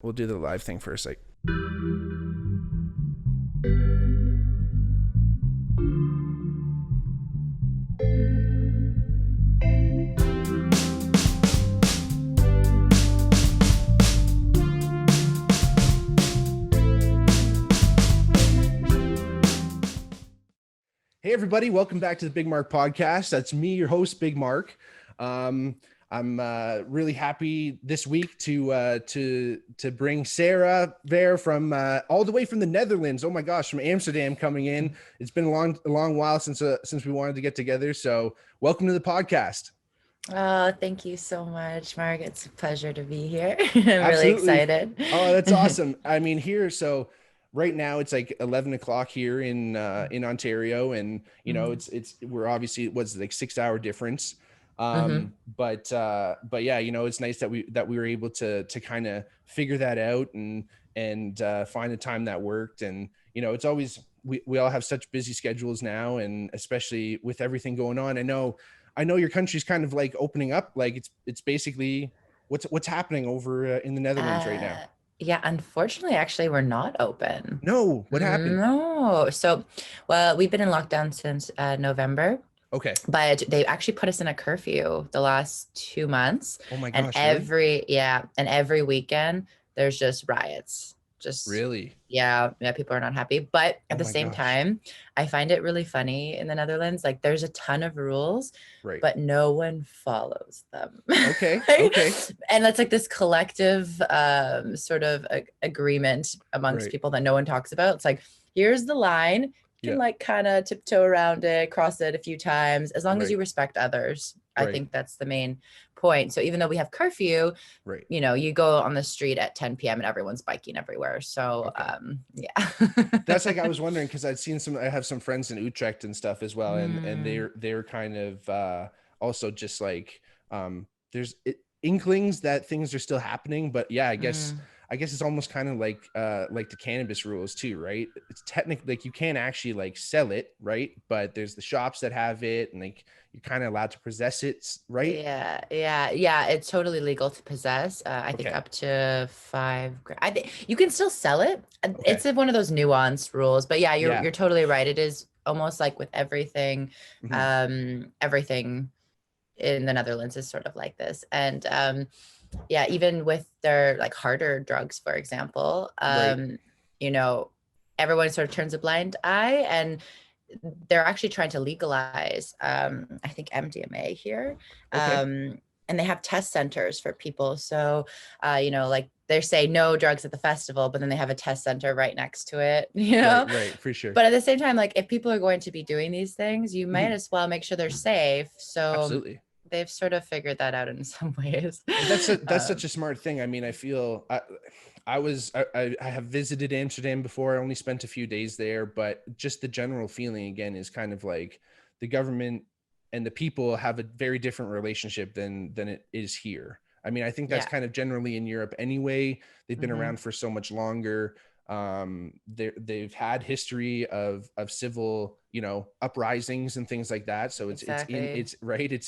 We'll do the live thing first. Like, hey everybody, welcome back to the Bigmark podcast. That's me, your host, Bigmark. I'm really happy this week to bring Sara Verre from all the way from the Netherlands. Oh my gosh, from Amsterdam coming in. It's been a long while since we wanted to get together. So welcome to the podcast. Oh, thank you so much, Mark. It's a pleasure to be here. I'm really Absolutely. excited. Oh, that's awesome. I mean, so right now it's like 11 o'clock here in Ontario, and we're obviously what's like 6 hour difference. Mm-hmm. But yeah, it's nice that we were able to kind of figure that out and find a time that worked. And it's always, we all have such busy schedules now, and especially with everything going on. I know your country's kind of like opening up. Like it's basically what's happening over in the Netherlands right now. Yeah, unfortunately, actually, we're not open. No, what happened? No. So, well, we've been in lockdown since November, Okay. but they actually put us in a curfew the last 2 months. Oh my And gosh, really? every weekend there's just riots. Just Really? yeah, people are not happy. But Oh at the my same gosh. time, I find it really funny in the Netherlands. Like there's a ton of rules, Right. but no one follows them. Okay. Right? Okay. And that's like this collective sort of agreement amongst Right. people that no one talks about. It's like, here's the line. You can like kind of tiptoe around it, cross it a few times, as long as Right. you respect others. I Right. think that's the main point. So even though we have curfew, Right. you go on the street at 10 p.m. and everyone's biking everywhere. So, Okay. yeah. That's like, I was wondering, because I have some friends in Utrecht and stuff as well. And they're kind of also just like, there's inklings that things are still happening, but yeah, I guess it's almost kind of like the cannabis rules too, right? It's technically like you can't actually like sell it, right? But there's the shops that have it, and like you're kind of allowed to possess it, right? Yeah. It's totally legal to possess. I think Okay. up to 5 grand. I think you can still sell it. Okay. It's one of those nuanced rules, but yeah, Yeah. you're totally right. It is almost like with everything. Mm-hmm. Everything in the Netherlands is sort of like this, and yeah, even with their like harder drugs, for example, Right. everyone sort of turns a blind eye, and they're actually trying to legalize, I think MDMA here. Okay. And they have test centers for people. So, like they say no drugs at the festival, but then they have a test center right next to it, Right, for sure. But at the same time, like if people are going to be doing these things, you might Mm-hmm. as well make sure they're safe. So Absolutely. they've sort of figured that out in some ways. That's such a smart thing. I mean, I feel I have visited Amsterdam before. I only spent a few days there, but just the general feeling again is kind of like the government and the people have a very different relationship than it is here. I mean, I think that's kind of generally in Europe anyway. They've been around for so much longer. They've had history of civil, uprisings and things like that. So it's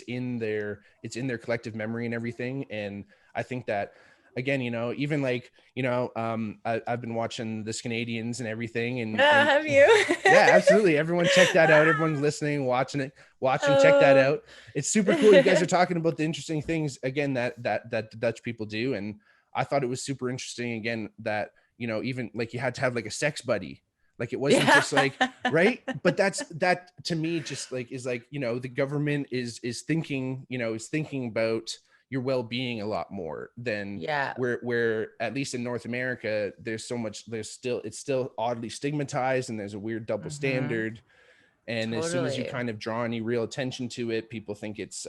in their collective memory and everything. And I think that again, even like, I've been watching the Canadians and everything, and have you? yeah, absolutely. Everyone check that out. Everyone's listening, watching, check that out. It's super cool. You guys are talking about the interesting things again that the Dutch people do. And I thought it was super interesting again that, even like you had to have like a sex buddy. Like it wasn't just like, right. But that to me just like is like, the government is thinking, is thinking about your well-being a lot more than where at least in North America, it's still oddly stigmatized, and there's a weird double standard. And as soon as you kind of draw any real attention to it, people think it's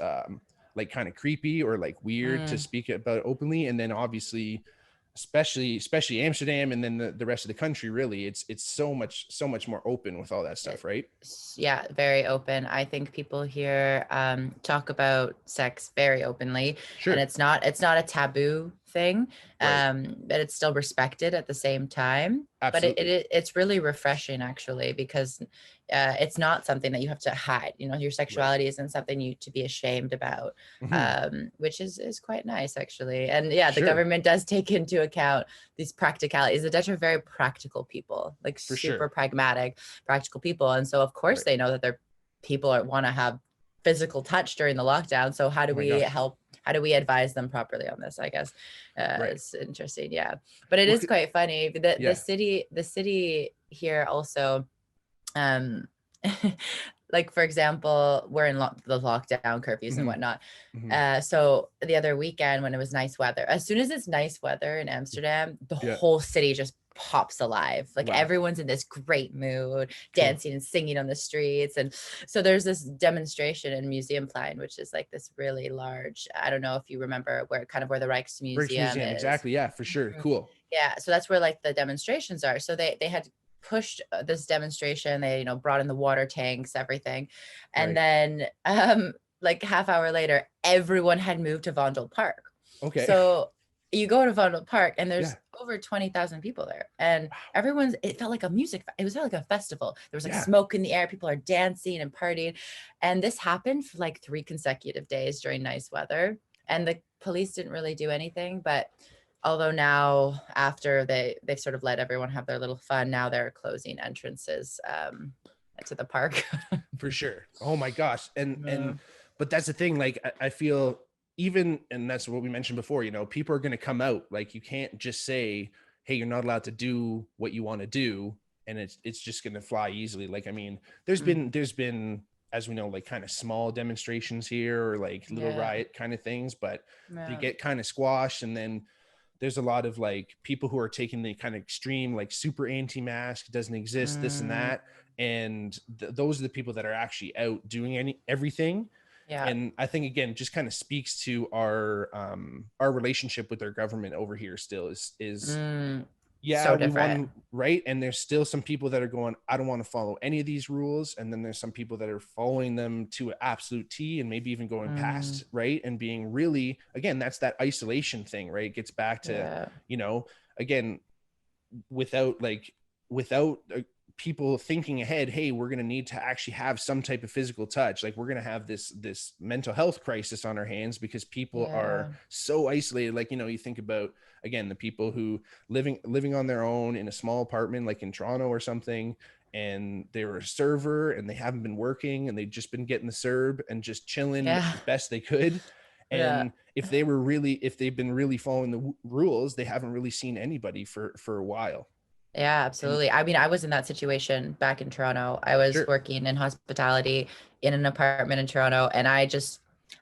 like kind of creepy or like weird to speak about it openly. And then obviously, especially Amsterdam and then the rest of the country, really, it's so much more open with all that stuff, right? Yeah, very open. I think people here talk about sex very openly. Sure. And it's not a taboo thing, Right. but it's still respected at the same time. Absolutely. But it's really refreshing actually, because it's not something that you have to hide. You know, your Right. sexuality isn't something you to be ashamed about, Hmm. which is quite nice actually. And yeah, the Sure. government does take into account these practicalities. The Dutch are very practical people, like For super sure. pragmatic, practical people, and so of course Right. they know that their people want to have physical touch during the lockdown. So how do Oh my we gosh. help? How do we advise them properly on this? I guess Right. it's interesting. Yeah, but it Well, is quite funny. The yeah. city here also, um, like for example, we're in the lockdown curfews and Hmm. whatnot. Hmm. So the other weekend when it was nice weather, as soon as it's nice weather in Amsterdam, the Yeah. whole city just pops alive. Like Wow. everyone's in this great mood, Cool. dancing and singing on the streets. And so there's this demonstration in Museumplein, which is like this really large, I don't know if you remember where the Rijksmuseum Museum. is. Exactly. Yeah, for sure. Mhm. Cool. Yeah, so that's where like the demonstrations are. So they had pushed this demonstration. They brought in the water tanks, everything, and Right. then like half hour later, everyone had moved to Vondel Park. Okay. So you go to Vondel Park and Yeah. there's over 20,000 people there, and it felt like a it was like a festival. There was like Yeah. smoke in the air, people are dancing and partying, and this happened for like 3 consecutive days during nice weather, and the police didn't really do anything. But although now after they've sort of let everyone have their little fun, now they're closing entrances to the park. For sure. Oh my gosh. Yeah. But that's the thing. Like I feel even, and that's what we mentioned before, people are going to come out. Like you can't just say, hey, you're not allowed to do what you want to do. And it's just going to fly easily. Like, I mean, Mm. there's been, as we know, like kind of small demonstrations here or like little Yeah. riot kind of things, but they Yeah. get kind of squashed. And then there's a lot of like people who are taking the kind of extreme, like super anti-mask, doesn't exist, this and Mm. that. And those are the people that are actually out doing everything. Yeah. And I think again, just kind of speaks to our relationship with our government over here still is Mm. yeah, So we want different. them right. And there's still some people that are going, I don't want to follow any of these rules. And then there's some people that are following them to an absolute T and maybe even going Mm. past, right. And being really, again, that's that isolation thing, right? It gets back to, Yeah. again, without people thinking ahead, hey, we're going to need to actually have some type of physical touch, like we're going to have this mental health crisis on our hands because people Yeah. are so isolated. Like you think about, again, the people who living on their own in a small apartment like in Toronto or something, and they were a server and they haven't been working and they've just been getting the serb and just chilling Yeah. as best they could. Yeah. And if they've been really following the rules, they haven't really seen anybody for a while. Yeah, And absolutely. I mean, I was in that situation back in Toronto. I was sure. working in hospitality in an apartment in Toronto, and I just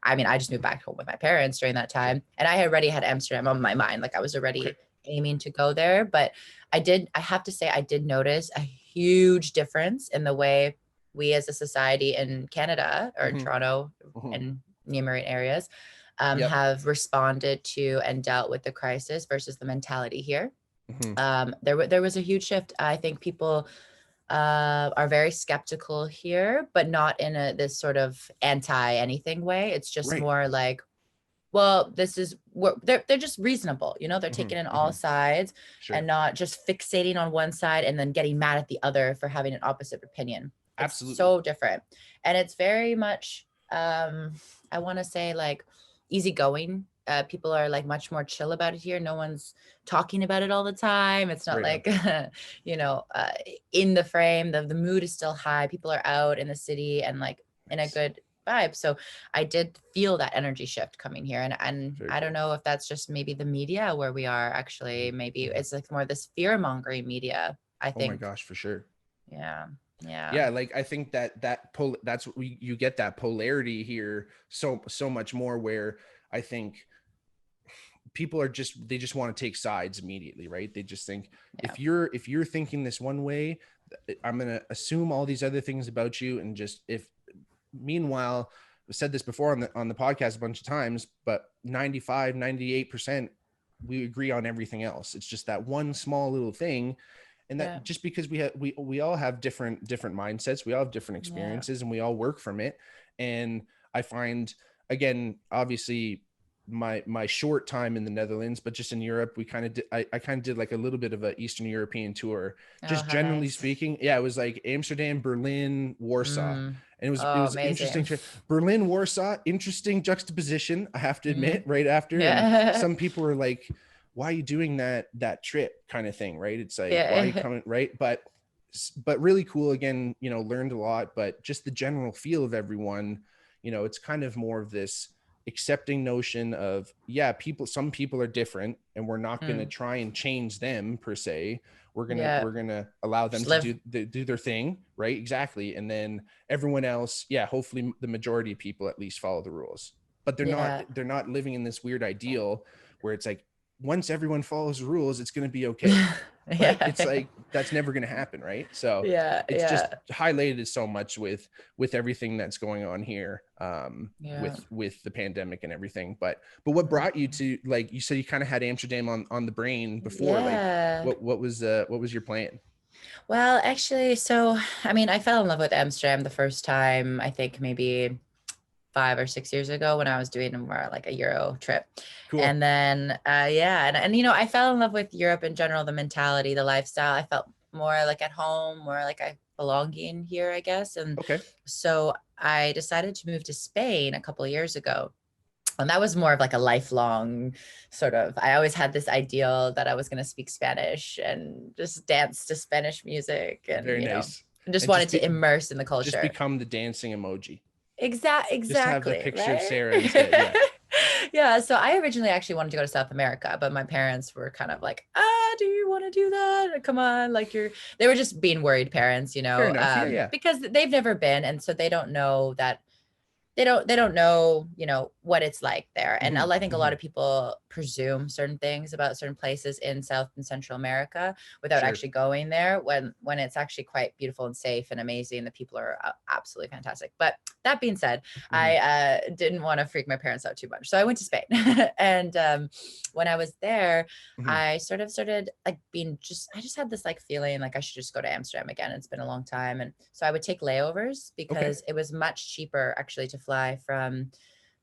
moved back home with my parents during that Sure. time, and I already had Amsterdam on my mind. Like I was Okay. already aiming to go there, but I have to say, I did notice a huge difference in the way we as a society in Canada or in Mm-hmm. Toronto Mm-hmm. and neighboring areas Yep. have responded to and dealt with the crisis versus the mentality here. Mm-hmm. There was a huge shift. I think people are very skeptical here, but not in this sort of anti anything way. It's just Right. more like, well, this is what they're just reasonable. They're Mm-hmm. taking in all Mm-hmm. sides and Sure. not just fixating on one side and then getting mad at the other for having an opposite opinion. It's Absolutely. so different. And it's very much I want to say like easygoing. People are like much more chill about it here. No one's talking about it all the time. It's not Right on. like, you know, uh, in the frame. The mood is still high. People are out in the city and like in a Nice. good vibe. So I did feel that energy shift coming here. And Very I don't cool. know if that's just maybe the media where we are actually. Maybe it's like more this fear mongering media, I Oh my think. gosh, for sure. Yeah. Yeah. Yeah, like I think that's what you get that polarity here so much more, where I think people are they just want to take sides immediately, right? They just think Yeah. if you're thinking this one way, I'm going to assume all these other things about you. And just if meanwhile, I've said this before on the podcast a bunch of times, but 98% we agree on everything else. It's just that one small little thing. And Yeah. that just because we all have different mindsets, we all have different Yeah. experiences, and we all work from it. And I find, again, obviously my short time in the Netherlands, but just in Europe, we kind of did, I kind of did like a little bit of a Eastern European tour. Oh, Just how generally nice. speaking, yeah, it was like Amsterdam, Berlin, Warsaw, and it Oh, was interesting. amazing. Berlin, Warsaw, interesting juxtaposition, I have to admit, right after. And Yeah. some people were like, "Why are you doing that trip?" kind of thing, right? It's like, why are you Yeah. coming, right? But really cool. Again, learned a lot, but just the general feel of everyone, it's kind of more of this accepting notion of, yeah, some people are different, and we're not going to Mm. try and change them per se. Yeah. We're gonna allow them Just to live. do their thing, right? Exactly. And then everyone else, yeah, hopefully the majority of people at least follow the rules. But Yeah. they're not living in this weird ideal where it's like, once everyone follows the rules, it's going to be okay. Right? Yeah. It's like, that's never going to happen, right? So Yeah. it's just Yeah. highlighted so much with everything that's going on here, Yeah. with the pandemic and everything. But what brought you to, like you said, you kind of had Amsterdam on the brain before, like Yeah. what was your plan? Well, actually, so I mean, I fell in love with Amsterdam the first time, I think maybe 5 or 6 years ago when I was doing more like a Euro trip. Cool. And then, yeah. And, I fell in love with Europe in general, the mentality, the lifestyle. I felt more like at home, more like I belonging here, I guess. And Okay. so I decided to move to Spain a couple of years ago. And that was more of like a lifelong sort of, I always had this ideal that I was going to speak Spanish and just dance to Spanish music and, Very nice. just And wanted to immerse in the just culture. become the dancing emoji. Just have the Exactly, picture of right? Sarah instead. Yeah. Yeah, so I originally actually wanted to go to South America, but my parents were kind of like, do you want to do that? Come on, like they were just being worried parents, Fair enough. Yeah, yeah. because they've never been, and so they don't know that they don't know, what it's like there. And Mm-hmm. I think a Mm-hmm. lot of people presume certain things about certain places in South and Central America without Sure. actually going there, when it's actually quite beautiful and safe and amazing. The people are absolutely fantastic. But that being said, Mm-hmm. I didn't want to freak my parents out too much, so I went to Spain. And when I was there, Mm-hmm. I sort of started like I just had this like feeling like I should just go to Amsterdam again. It's been a long time. And so I would take layovers Okay. because it was much cheaper actually to fly from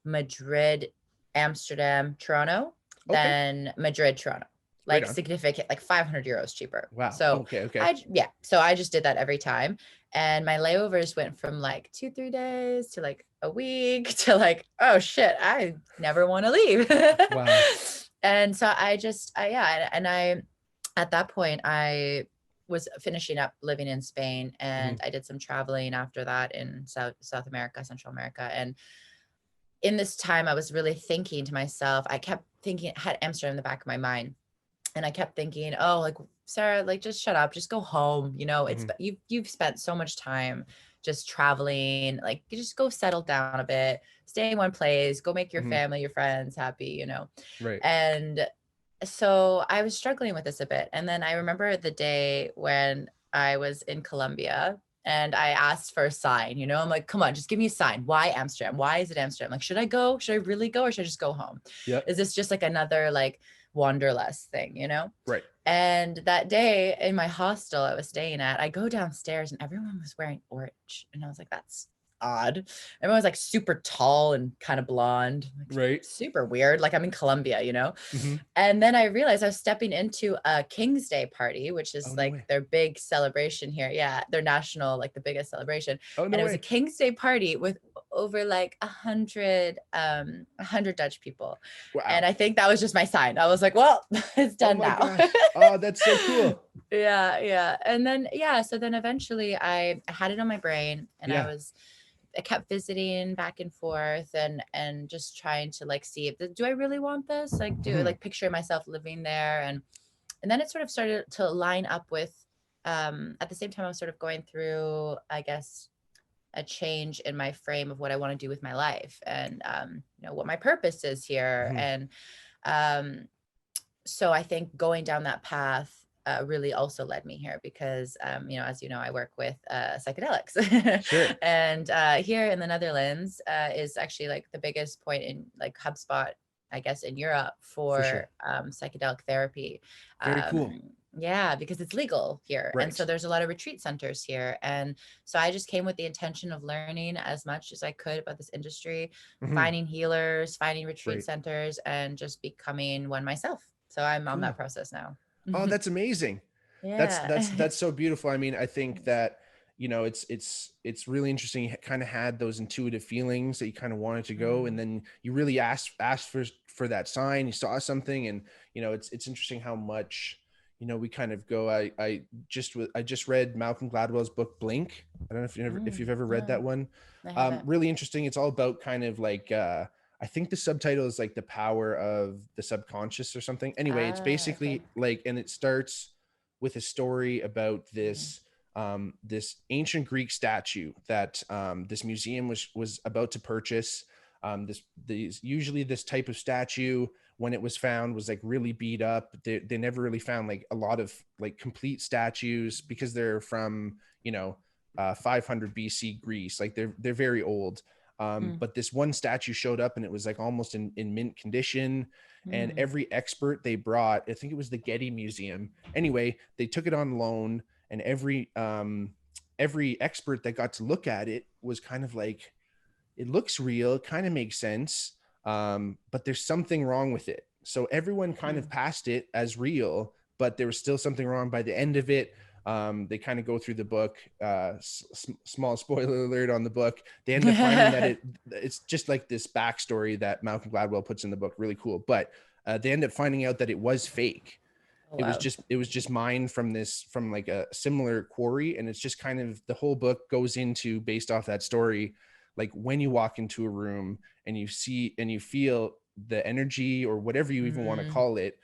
Madrid, Amsterdam, Toronto Okay. than Madrid, Toronto. Right Like on. significant, like 500 euros cheaper. Wow. So Okay. Okay. so I just did that every time. And my layovers went from like 2-3 days to like a week to like, oh shit, I never want to leave. Wow. And so yeah. And at that point, I was finishing up living in Spain, Mm-hmm. and I did some traveling after that in South America, Central America. And in this time, I was really thinking to myself, I kept thinking, I had Amsterdam in the back of my mind. And I kept thinking, oh, like, Sarah, like, just shut up, just go home. Mm-hmm. You've spent so much time just traveling, like, you just go settle down a bit, stay in one place, go make your Mm-hmm. family, your friends happy. Right. And so I was struggling with this a bit. And then I remember the day when I was in Colombia and I asked for a sign, I'm like, come on, just give me a sign. Why Amsterdam? Why is it Amsterdam? Like, should I go? Should I really go? Or should I just go home? Yep. Is this just like another like wanderlust thing? Right. And that day in my hostel I was staying at, I go downstairs and everyone was wearing orange. And I was like, that's odd. Everyone was like super tall and kind of blonde, like Right. super weird. Like I'm in Colombia, Mm-hmm. And then I realized I was stepping into a King's Day party, which Oh, is no like way. their big celebration here. Yeah, their national, like the biggest celebration. Oh, And no it was a way. King's Day party with over like 100 Dutch people. Wow. And I think that was just my sign. I was like, well, it's Oh done my now. gosh. Oh, that's so cool. Yeah. And then, yeah. So then eventually I had it on my brain, and Yeah. I kept visiting back and forth and just trying to like see if do I really want this? Like, Mm-hmm. like picture myself living there. And then it sort of started to line up with, at the same time I was sort of going through, I guess, a change in my frame of what I want to do with my life, and, what my purpose is here. Mm-hmm. And, so I think going down that path really also led me here because, as you know, I work with psychedelics. Sure. And here in the Netherlands is actually like the biggest point in like HubSpot, I guess, in Europe For for sure. psychedelic therapy. Very cool. Yeah, because it's legal here. And Right. so there's a lot of retreat centers here. And so I just came with the intention of learning as much as I could about this industry, Hmm. finding healers, finding retreat Right. centers, and just becoming one myself. So I'm on that Cool. process now. Oh, that's amazing. Yeah. That's so beautiful. I mean, I think that, you know, it's really interesting. You kind of had those intuitive feelings that you kind of wanted to go, and Mm, then you really asked for that sign. You saw something, and you know, it's interesting how much, you know, we kind of go. I just read Malcolm Gladwell's book Blink. I don't know if you've ever read that no, one. I haven't. Really interesting. It's all about kind of like I think the subtitle is like the power of the subconscious or something. Anyway, it's Ah, okay. basically like, and it starts with a story about Mm, this ancient Greek statue that this museum was about to purchase. Usually this type of statue, when it was found, was like really beat up. They never really found like a lot of like complete statues because they're from, you know, 500 BC Greece. Like they're very old. mm, But this one statue showed up and it was like almost in mint condition. And mm. every expert they brought, I think it was the Getty Museum. Anyway, they took it on loan, and every expert that got to look at it was kind of like, it looks real, it kind of makes sense, but there's something wrong with it. So everyone kind of Mm. passed it as real, but there was still something wrong by the end of it. They kind of go through the book. Small spoiler alert on the book. They end up finding that it's just like this backstory that Malcolm Gladwell puts in the book. Really cool. But they end up finding out that it was fake. Oh, it was wow. just it was just mined from like a similar quarry, and it's just kind of, the whole book goes into, based off that story, like when you walk into a room and you see and you feel the energy or whatever you even want to Mm, call it,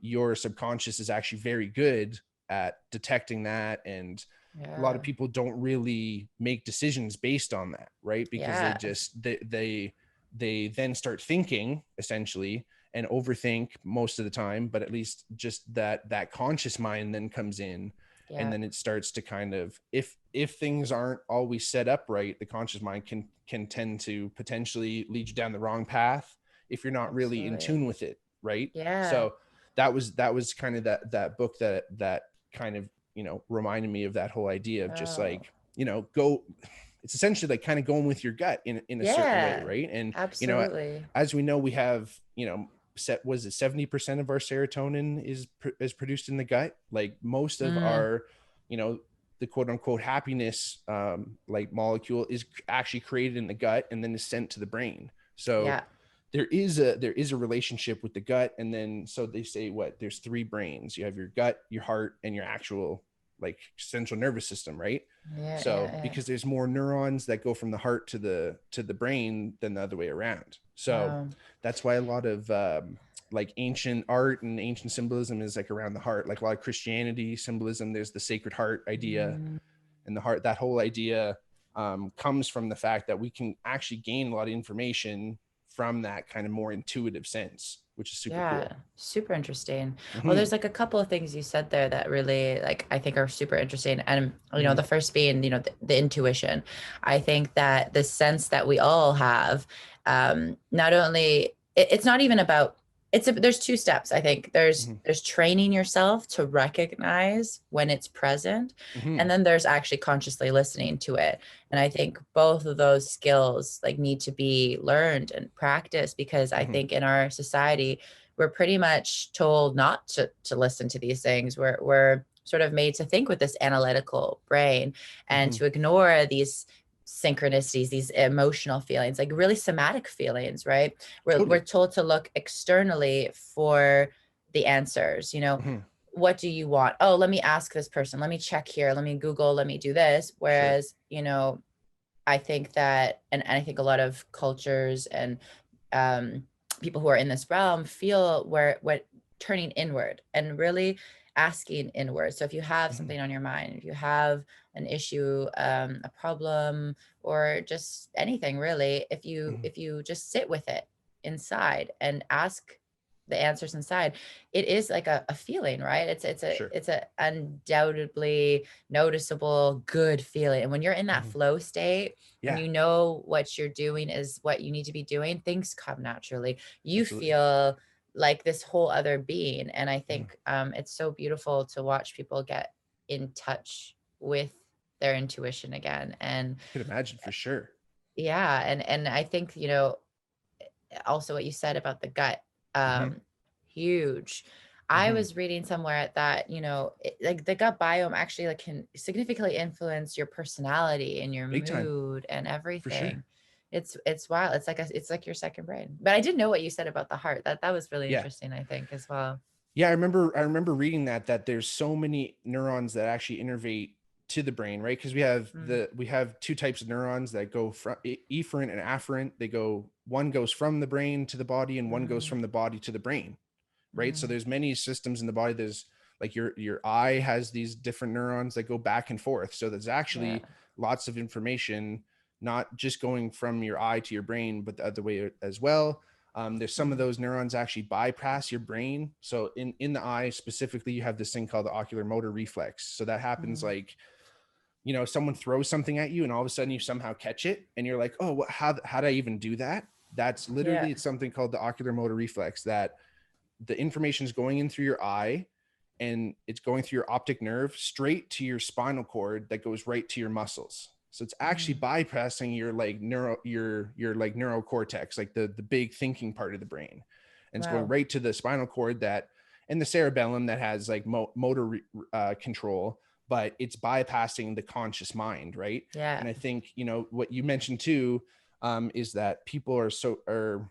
your subconscious is actually very good at detecting that. And a lot of yeah. people don't really make decisions based on that, right? Because Yeah. they then start thinking essentially and overthink most of the time. But at least just that conscious mind then comes in, and Yeah. then it starts to kind of, if things aren't always set up right, the conscious mind can tend to potentially lead you down the wrong path if you're not really in Absolutely. tune with it, right? Yeah. So that was kind of that book that kind of, you know, reminded me of that whole idea of just Oh. like, you know, go, it's essentially like kind of going with your gut in a certain way, Yeah. right? And you know, Absolutely. as we know, we have, you know, was it 70% of our serotonin is produced in the gut? Like most of Mm, our, you know, the quote unquote happiness like molecule is actually created in the gut and then is sent to the brain. So yeah. there is a relationship with the gut. And then, so they say, what, there's three brains. You have your gut, your heart, and your actual like central nervous system, right? Yeah. Yeah. So Yeah. because there's more neurons that go from the heart to the brain than the other way around. So Wow. that's why a lot of like ancient art and ancient symbolism is like around the heart. Like a lot of Christianity symbolism, there's the Sacred Heart idea, Mm, and the heart. That whole idea comes from the fact that we can actually gain a lot of information from that kind of more intuitive sense, which is super yeah. cool. Super interesting. Well, Mm-hmm. there's like a couple of things you said there that really like I think are super interesting. And Mm-hmm. the first being, the intuition. I think that the sense that we all have, not only it's not even about there's two steps. I think Mm-hmm. there's training yourself to recognize when it's present, Mm-hmm. and then there's actually consciously listening to it. And I think both of those skills like need to be learned and practiced, because I Mm-hmm. think in our society we're pretty much told not to listen to these things. We're sort of made to think with this analytical brain and Mm-hmm. to ignore these synchronicities, these emotional feelings, like really somatic feelings, right? We're Totally. told to look externally for the answers. Mm-hmm. What do you want? Oh, let me ask this person. Let me check here. Let me Google. Let me do this. Sure. Whereas, I think that, and I think a lot of cultures and um, people who are in this realm feel where what turning inward and really asking inward. So if you have Mm-hmm. something on your mind, if you have an issue, a problem, or just anything really, if you Mm-hmm. if you just sit with it inside and ask the answers inside, it is like a feeling, right? Sure. It's a undoubtedly noticeable good feeling. And when you're in that Mm-hmm. flow state and Yeah, you know what you're doing is what you need to be doing, things come naturally. You absolutely. feel like this whole other being. And I Mhm. think it's so beautiful to watch people get in touch with their intuition again. And I could imagine for sure. yeah, and I think, you know, also what you said about the gut, Hmm. huge. I Hmm. was reading somewhere that, you know, like the gut biome actually like can significantly influence your personality and your Big time, mood and for sure. everything. It's wild. It's like your second brain. But I didn't know what you said about the heart. That was really Yeah. interesting, I think, as well. Yeah, I remember reading that there's so many neurons that actually innervate to the brain, right? Because Mm, we have two types of neurons that go from efferent and afferent. One goes from the brain to the body, and one goes mm, from the body to the brain, right? So mm. there's many systems in the body. There's like your eye has these different neurons that go back and forth. So there's Yeah. actually lots of information, not just going from your eye to your brain, but the other way as well. There's some of Mm, those neurons actually bypass your brain. So in the eye specifically, you have this thing called the ocular motor reflex. So that happens mm. like, someone throws something at you and all of a sudden you somehow catch it and you're like, oh, how did I even do that? That's Yeah. literally, it's something called the ocular motor reflex, that the information is going in through your eye and it's going through your optic nerve straight to your spinal cord that goes right to your muscles. So it's actually Mm. bypassing your like your like neurocortex, like the big thinking part of the brain. And it's going Wow. right to the spinal cord that, and the cerebellum that has like motor control, but it's bypassing the conscious mind, right? Yeah. And I think, what you mentioned too, is that people are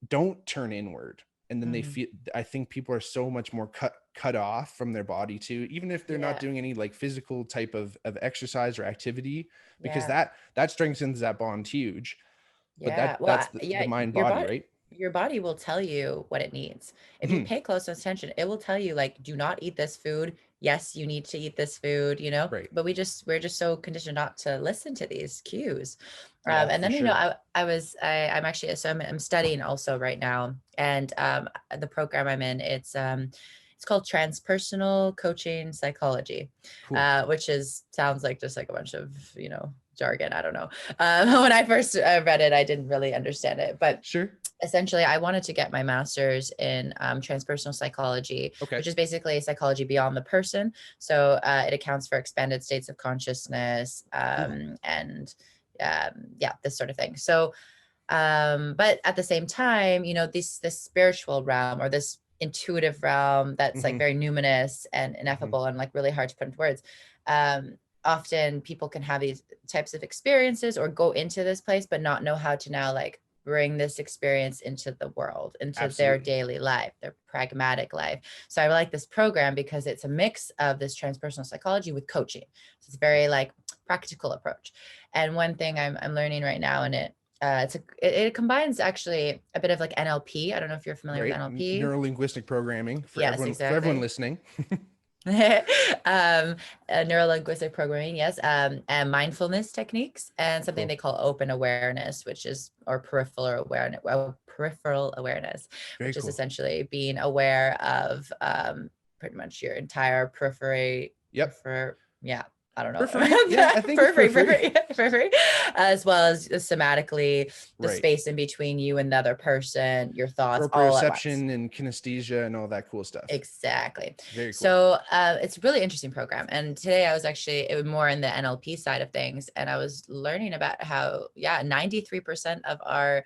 don't turn inward, and then they Mm. feel, I think people are so much more cut off from their body too, even if they're not Yeah. doing any like physical type of exercise or activity, because Yeah. that strengthens that bond huge. But Yeah. Well, that's the yeah, mind body, right? your body will tell you what it needs. If you Mhm. pay close attention, it will tell you like, do not eat this food. Yes, you need to eat this food, you know, Right. but we're just so conditioned not to listen to these cues. Yeah, And for then, you know, sure. I'm actually, so I'm studying also right now. And the program I'm in, it's called transpersonal coaching psychology, Cool. which sounds like just like a bunch of, you know, jargon. I don't know. When I first read it, I didn't really understand it, but Sure. essentially I wanted to get my master's in transpersonal psychology, Okay. which is basically psychology beyond the person. So it accounts for expanded states of consciousness, Cool. and yeah, this sort of thing. So but at the same time, you know, this spiritual realm or this intuitive realm that's like Hmm. very numinous and Hmm. ineffable and like really hard to put into words. Often people can have these types of experiences or go into this place but not know how to now like bring this experience into the world, into their Absolutely. daily life, their pragmatic life. So I like this program because it's a mix of this transpersonal psychology with coaching. So it's very like practical approach. And one thing I'm learning right now in it, it combines actually a bit of like NLP. I don't know if you're familiar with Right. NLP. Neuro linguistic programming for Yes, everyone exactly. listening. um, neuro linguistic programming, yes, and mindfulness techniques, and something Cool. they call open awareness, which is or peripheral awareness, Very which is cool. essentially being aware of pretty much your entire periphery, Yep. yeah, I don't know, Periphery. Yeah, I think it's periphery. periphery, as well as somatically the Right. space in between you and the other person, your thoughts, all at once. Proprioception and kinesthesia and all that cool stuff. Exactly. Very cool. So it's a really interesting program. And today I was actually, it was more in the NLP side of things. And I was learning about how, yeah, 93% of our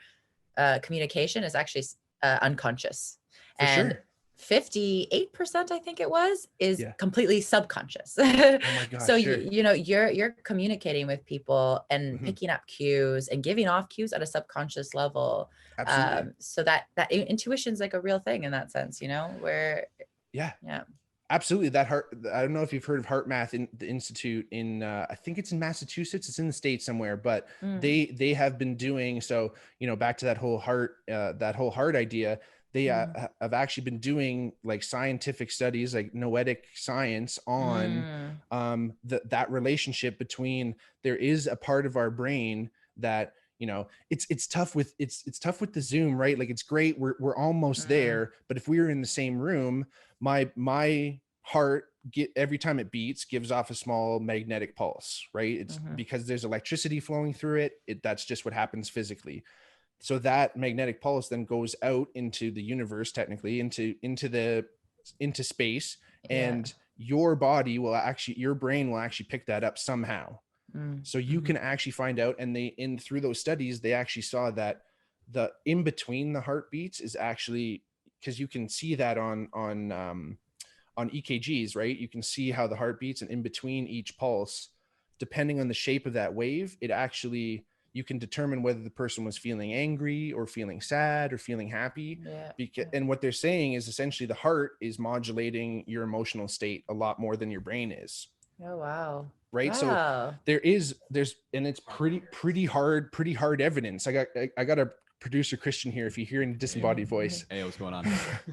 communication is actually unconscious. For And sure. 58%, I think it was, is Yeah. completely subconscious. Oh my So gosh, sure. you know, you're communicating with people and Hmm. picking up cues and giving off cues at a subconscious level. Absolutely. So that intuition is like a real thing in that sense, you know, where Yeah. yeah. Absolutely. That heart, I don't know if you've heard of Heart Math in the Institute in I think it's in Massachusetts, it's in the States somewhere, but Mm, they have been doing so, back to that whole heart idea. They mm, have actually been doing like scientific studies, like noetic science on mm, that relationship between, there is a part of our brain that, it's tough with, it's tough with the Zoom, right? Like it's great, we're almost mm, there, but if we were in the same room, my heart, every time it beats, gives off a small magnetic pulse, right? It's mhm, because there's electricity flowing through it. That's just what happens physically. so that magnetic pulse then goes out into the universe, technically into space, Yeah. and your body will actually, your brain will actually pick that up somehow. So you Mm-hmm. can actually find out, and through those studies, they actually saw that the in between the heartbeats is actually, because you can see that on EKGs, right? You can see how the heart beats, and in between each pulse, depending on the shape of that wave, it actually, you can determine whether the person was feeling angry or feeling sad or feeling happy. Yeah. And what they're saying is essentially the heart is modulating your emotional state a lot more than your brain is. Oh, wow. Right. So Wow. there's, and it's pretty hard evidence. I got a producer Christian here, if you hear any disembodied voice. Hey, what's going on?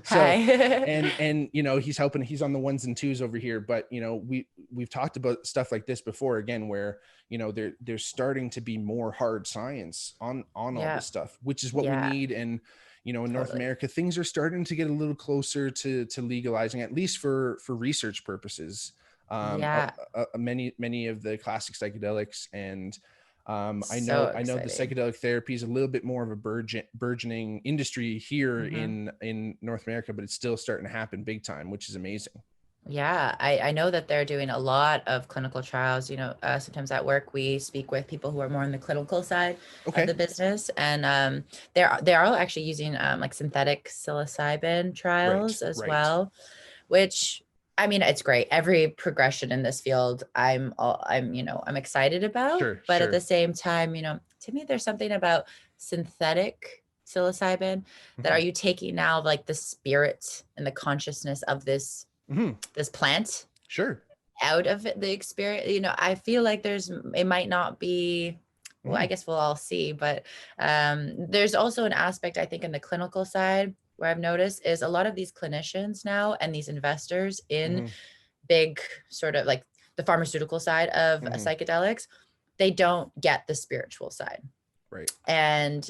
So, Hi. and you know, he's on the ones and twos over here, but you know, we've talked about stuff like this before, again, where, you know, there's starting to be more hard science on all this stuff, which is what we need. And, you know, in North America, things are starting to get a little closer to legalizing, at least for research purposes. Many of the classic psychedelics, and I know the psychedelic therapy is a little bit more of a burgeoning industry here in North America, but it's still starting to happen big time, which is amazing. Yeah, I know that they're doing a lot of clinical trials. You know, sometimes at work we speak with people who are more on the clinical side of the business, and they're all actually using like synthetic psilocybin trials as well, which, I mean, it's great. Every progression in this field, I'm excited about. But at the same time, you know, to me, there's something about synthetic psilocybin that, are you taking now like the spirit and the consciousness of this this plant out of the experience? You know, I feel like it might not be, well, I guess we'll all see, but there's also an aspect, I think, in the clinical side where I've noticed is a lot of these clinicians now and these investors in big sort of like the pharmaceutical side of psychedelics, they don't get the spiritual side. Right. And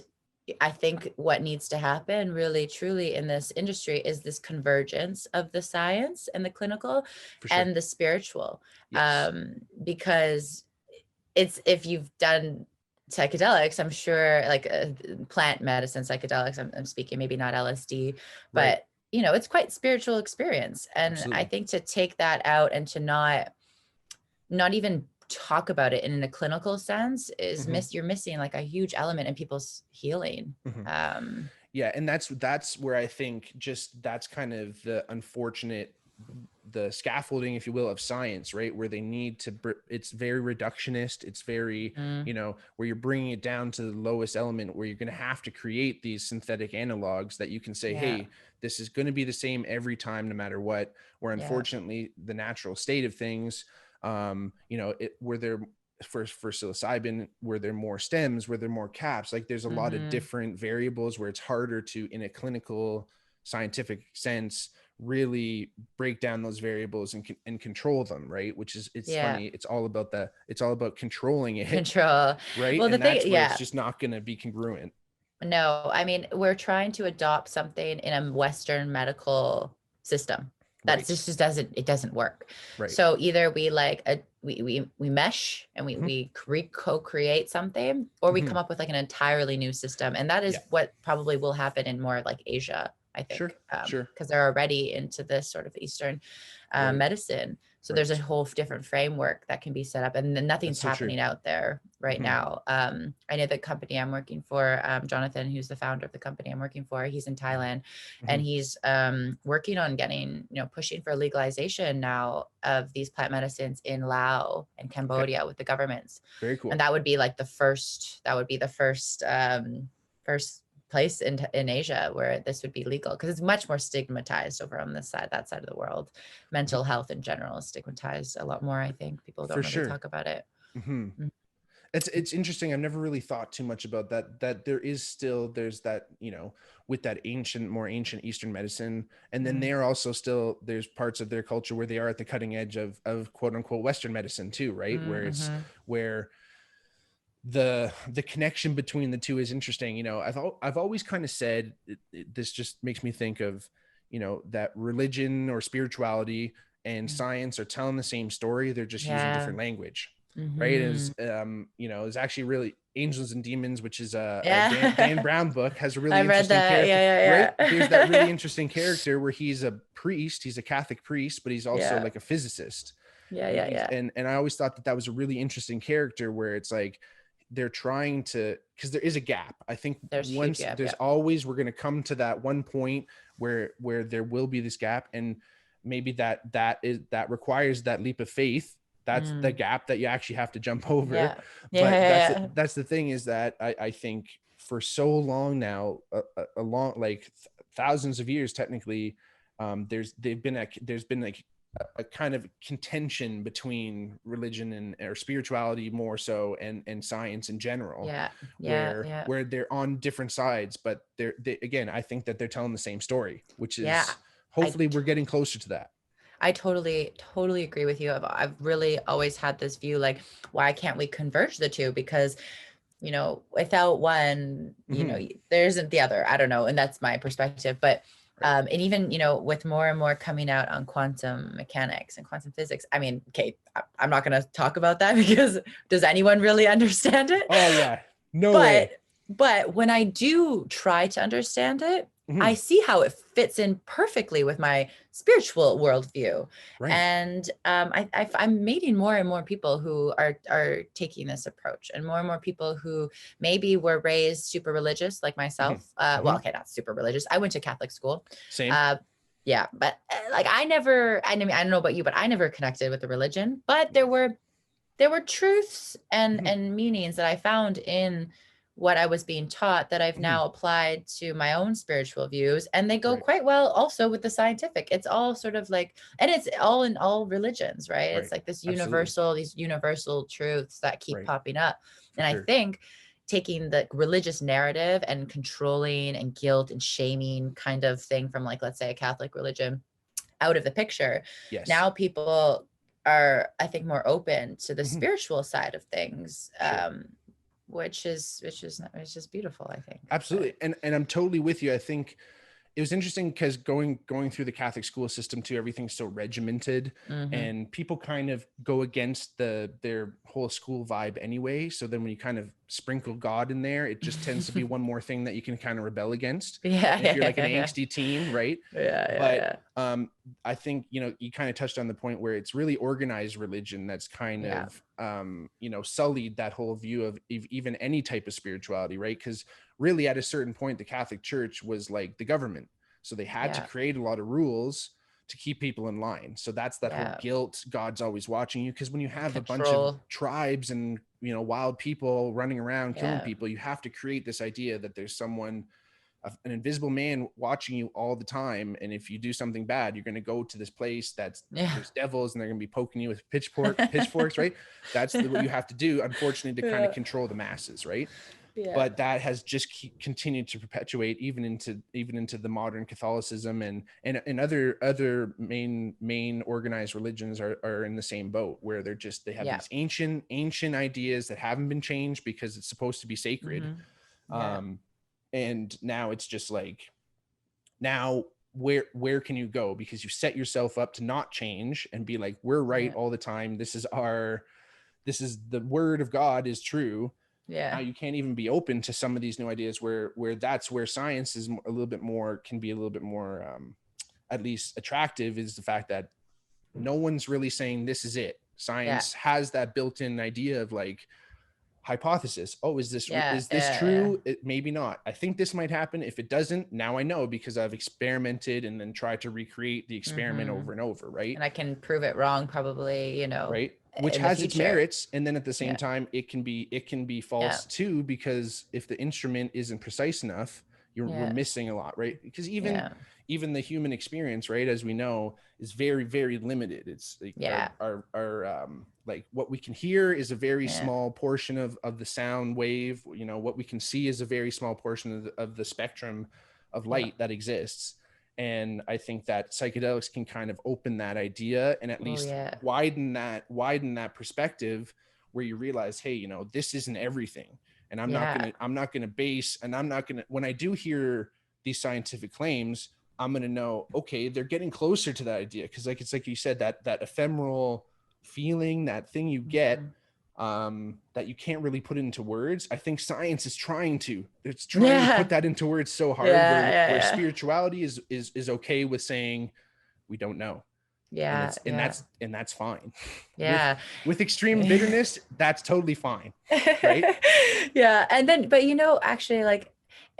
I think what needs to happen really truly in this industry is this convergence of the science and the clinical and the spiritual. Because if you've done psychedelics, I'm sure, like plant medicine psychedelics, I'm speaking, maybe not LSD, but you know, it's quite spiritual experience. And I think to take that out and to not even talk about it in a clinical sense is you're missing like a huge element in people's healing. And that's where I think that's kind of the unfortunate, the scaffolding, if you will, of science, right? Where they need to, it's very reductionist. It's very, you know, where you're bringing it down to the lowest element, where you're going to have to create these synthetic analogs that you can say, hey, this is going to be the same every time, no matter what. Where unfortunately the natural state of things, you know, where they're for psilocybin, where there are more stems, where there are more caps, like there's a lot of different variables where it's harder to, in a clinical scientific sense, really break down those variables and control them, right? Which is, it's funny, it's all about controlling it, right? Well, that's where it's just not going to be congruent. No, I mean, we're trying to adopt something in a Western medical system that just doesn't work. So either we like we mesh and we co-create something, or we come up with like an entirely new system. And that is what probably will happen in more like Asia, I think, because they're already into this sort of Eastern medicine. So there's a whole different framework that can be set up, and then nothing's happening out there right now. I know the company I'm working for, Jonathan, who's the founder of the company I'm working for, he's in Thailand, and he's working on getting, you know, pushing for legalization now of these plant medicines in Laos and Cambodia with the governments. Very cool. And that would be like the first place in Asia where this would be legal, because it's much more stigmatized over on this side, that side of the world. Mental health in general is stigmatized a lot more. I think people don't really talk about it. It's interesting. I've never really thought too much about that there's that, you know, with that more ancient Eastern medicine, and then they're also still, there's parts of their culture where they are at the cutting edge of quote unquote Western medicine too, right? Where it's where the connection between the two is interesting. You know, I've always kind of said this just makes me think of, you know, that religion or spirituality and science are telling the same story. They're just using different language. Right. Is, you know, it's actually Angels and Demons, which is a Dan, Yeah. Dan Brown book, has a really I read interesting that. character, Yeah, right? There's that really yeah, interesting character where he's a priest, he's a Catholic priest, but he's also yeah. like a physicist. Yeah, And yeah, he's yeah. and I always thought that that was a really interesting character where it's like they're trying to, because there is a gap. I think There's a huge once gap. there's Yeah. always, we're going to come to that one point where there will be this gap, and maybe that requires that leap of faith. That's the Mm. gap that you actually have to jump over. Yeah. Yeah, But yeah, that's the thing, is that I think for so long now, a long, like thousands of years technically, there's been like a kind of contention between religion and or spirituality more so, and science in general, yeah. Yeah, yeah, where they're on different sides, but they again, I think that they're telling the same story, which yeah. is I hopefully we're getting closer to that. I totally agree with you. I've really always had this view, like, why can't we converge the two? Because, without one, Mm-hmm. there isn't the other. I don't know. And that's my perspective. But, Right. and even, with more and more coming out on quantum mechanics and quantum physics, I mean, okay, I'm not going to talk about that because does anyone really understand it? Oh yeah, no But way. when I do try to understand it, Mm-hmm. I see how it fits in perfectly with my spiritual worldview. Right. And I'm meeting more and more people who are taking this approach, and more people who maybe were raised super religious like myself. Mm-hmm. Well, Mm-hmm. okay, not super religious. I went to Catholic school. Same. Uh, yeah, but like I mean, I don't know about you, but I never connected with the religion. But there were truths Mm-hmm. and meanings that I found in what I was being taught that I've Mm-hmm. now applied to my own spiritual views. And they go Right. quite well also with the scientific. It's all sort of like, and it's all in all religions, right? Right. It's like these Absolutely. universal truths that keep Right. popping up. For And I sure. think taking the religious narrative and controlling and guilt and shaming kind of thing from, like, let's say a Catholic religion out of the picture, Yes. now people are, I think, more open to the Mm-hmm. spiritual side of things, Sure. which is beautiful, I think. But Absolutely. And I'm totally with you. I think it was interesting because going through the Catholic school system too, everything's so regimented, mhm. and people kind of go against their whole school vibe anyway. So then when you kind of sprinkle God in there, it just tends to be one more thing that you can kind of rebel against. Yeah, And if yeah, you're like an yeah, yeah, angsty teen, right? yeah, yeah, But yeah, I think, you kind of touched on the point where it's really organized religion that's kind yeah, of sullied that whole view of even any type of spirituality, right? Because really at a certain point the Catholic Church was like the government, so they had to yeah, create a lot of rules to keep people in line. So that's that whole yeah. guilt, God's always watching you, because when you have a bunch of Control. tribes and wild people running around killing Yeah, people, you have to create this idea that there's someone, an invisible man watching you all the time, and if you do something bad, you're going to go to this place that's yeah. there's devils and they're going to be poking you with pitchforks, right? That's what you have to do, unfortunately, to kind of Yeah, control the masses, right? yeah, But that has just continued to perpetuate even into the modern Catholicism, and other main organized religions are in the same boat, where they have yeah. these ancient ideas that haven't been changed because it's supposed to be sacred. Hmm. Yeah, um and now it's just like, now where can you go, because you set yourself up to not change and be like, we're right yeah, all the time, this is the word of God is true. Now yeah, you can't even be open to some of these new ideas, where that's where science is a little bit more, can be a little bit more at least attractive, is the fact that no one's really saying this is it. yeah, Science has that built-in idea of like hypothesis. Oh, is this yeah, yeah, true? Maybe not. I think this might happen. If it doesn't, now I know, because I've experimented and then tried to recreate the yeah. experiment over and over, right? And I can prove it wrong, probably, Right, which in the has its future. merits, and then at the same Yeah, time it can be yeah, false too, because if the instrument isn't precise enough, we're yeah, missing a lot, right? Because even yeah, even the human experience, right, as we know, is very, very limited. It's like yeah, our like what we can hear is a very yeah, small portion of the sound wave. What we can see is a very small portion of the spectrum of yeah. light that exists. And I think that psychedelics can kind of open that idea, and at Oh, least yeah, widen that perspective, where you realize, hey, this isn't everything. And I'm not yeah, gonna I'm not gonna base, and I'm not gonna, when I do hear these scientific claims, I'm gonna know, okay, they're getting closer to that idea, because like, it's like you said, that ephemeral feeling, that thing you get, mhm, that you can't really put into words. I think science is trying to. It's trying to Yeah. put that into words so hard. Where spirituality is okay with saying we don't know. Yeah. And that's fine. Yeah. With extreme bitterness, that's totally fine. Right. Yeah. And then, but actually, like,